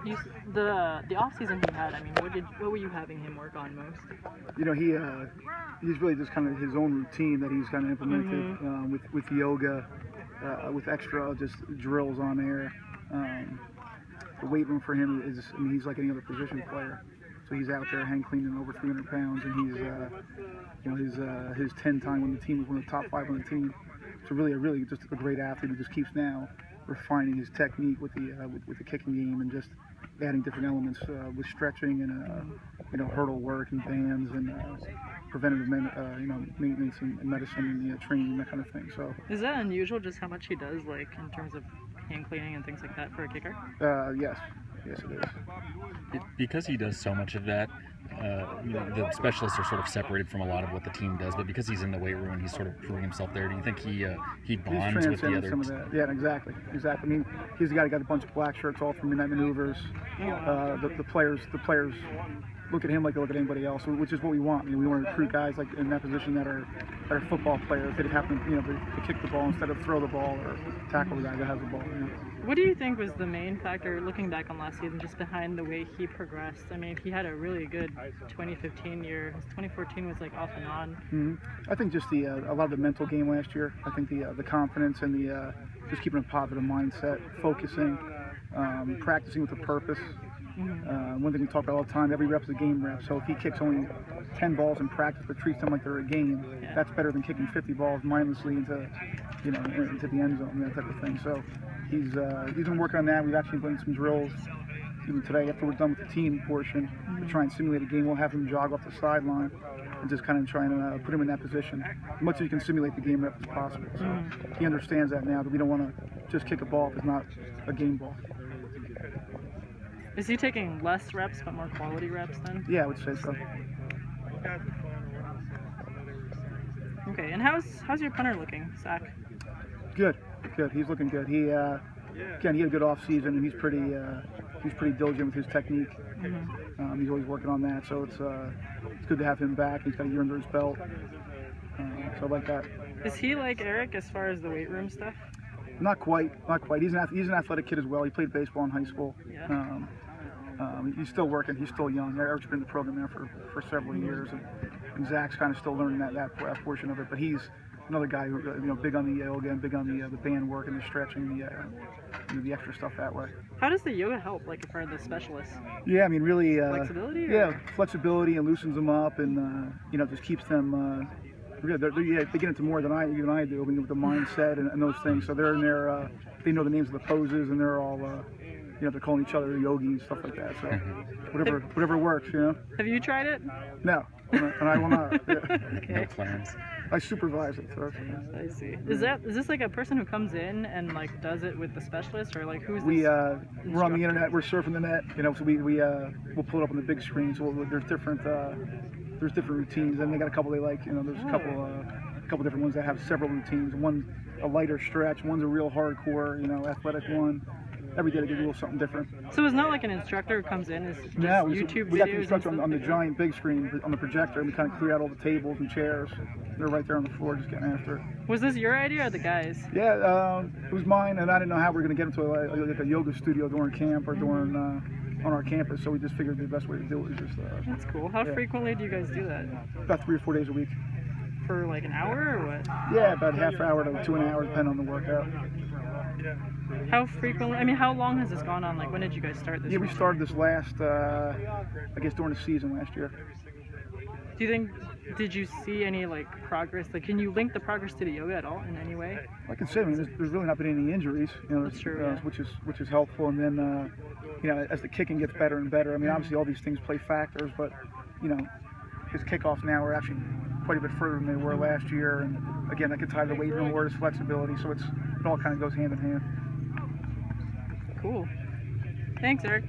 You, the off season he had. I mean, what were you having him work on most? You know, he's really just kind of his own routine that he's kind of implemented with yoga, with extra just drills on there. The weight room for him is, I mean, he's like any other position player. So he's out there hang cleaning over 300 pounds, and he's, you know, his 10 time on the team was one of the top 5 on the team. So really just a great athlete who just keeps now refining his technique with the kicking game and just adding different elements with stretching and you know, hurdle work and bands and preventative you know, maintenance and medicine and training and that kind of thing. So is that unusual? Just how much he does, like in terms of hand cleaning and things like that for a kicker? Yes, it is. Because he does so much of that, you know, the specialists are sort of separated from a lot of what the team does, but because he's in the weight room and he's sort of proving himself there, do you think he bonds with the other? Some of that. Yeah, exactly. I mean, he's the guy who got a bunch of black shirts all from midnight maneuvers. The players look at him like they look at anybody else, which is what we want. I mean, we want to recruit guys like in that position that are football players that happen, you know, to kick the ball instead of throw the ball or tackle the guy that has the ball. You know? What do you think was the main factor, looking back on last season, just behind the way he progressed? I mean, he had a really good 2015 year. His 2014 was like off and on. I think just a lot of the mental game last year. I think the confidence and the just keeping a positive mindset, focusing, practicing with a purpose. One thing we talk about all the time, every rep's a game rep. So if he kicks only 10 balls in practice but treats them like they're a game, that's better than kicking 50 balls mindlessly into, you know, into the end zone, that type of thing. So he's been working on that. We've actually been doing some drills even today after we're done with the team portion to try and simulate a game. We'll have him jog off the sideline and just kind of try and put him in that position as much as you can simulate the game rep as possible. So he understands that now, that we don't want to just kick a ball if it's not a game ball. Is he taking less reps but more quality reps then? Yeah, I would say so. Okay, and how's your punter looking, Zach? Good. He's looking good. He again, he had a good off season, and he's pretty diligent with his technique. He's always working on that, so it's good to have him back. He's got a year under his belt, so I like that. Is he like Erik as far as the weight room stuff? Not quite. He's an athletic kid as well. He played baseball in high school. Yeah. He's still working. He's still young. Erik's been in the program now for several years, and Zach's kind of still learning that portion of it. But he's another guy who, you know, big on the yoga and big on the band work and the stretching, the extra stuff that way. How does the yoga help, like for the specialists? Yeah, I mean, really. Flexibility? Yeah, flexibility, and loosens them up, and you know, just keeps them. They get into more than even I do, with the mindset and those things. So they're in there. They know the names of the poses, and they're all. You know, they're calling each other yogi and stuff like that. So whatever works, you know. Have you tried it? No, and I will not. Yeah. Okay. No plans. I supervise it. So I see. Is this like a person who comes in and like does it with the specialist, or like who's we're on the internet. We're surfing the net. You know, so we'll pull it up on the big screen. So there's different routines, and they got a couple they like. You know, there's a couple different ones that have several routines. One's a lighter stretch. One's a real hardcore, you know, athletic one. Every day they do a little something different. So it's not like an instructor who comes in, it's just YouTube videos? We got the instructor on the giant big screen, on the projector, and we kind of clear out all the tables and chairs. They're right there on the floor just getting after it. Was this your idea or the guys? Yeah, it was mine, and I didn't know how we were going to get into like a yoga studio during camp or during on our campus, so we just figured the best way to do it was just... That's cool. How frequently do you guys do that? About 3 or 4 days a week. For like an hour or what? Yeah, about half hour to an hour, depending on the workout. How frequently? I mean, how long has this gone on? Like, when did you guys start this? Yeah, we started this last, I guess during the season last year. Do you think, did you see any like progress? Like, can you link the progress to the yoga at all in any way? Like I said, I mean, there's really not been any injuries, you know, that's true, yeah. which is helpful. And then, you know, as the kicking gets better and better, I mean, obviously all these things play factors, but you know, his kickoffs now are actually quite a bit further than they were last year. And again, that can tie to the weight room or his flexibility, so it all kind of goes hand in hand. Cool. Thanks, Erik.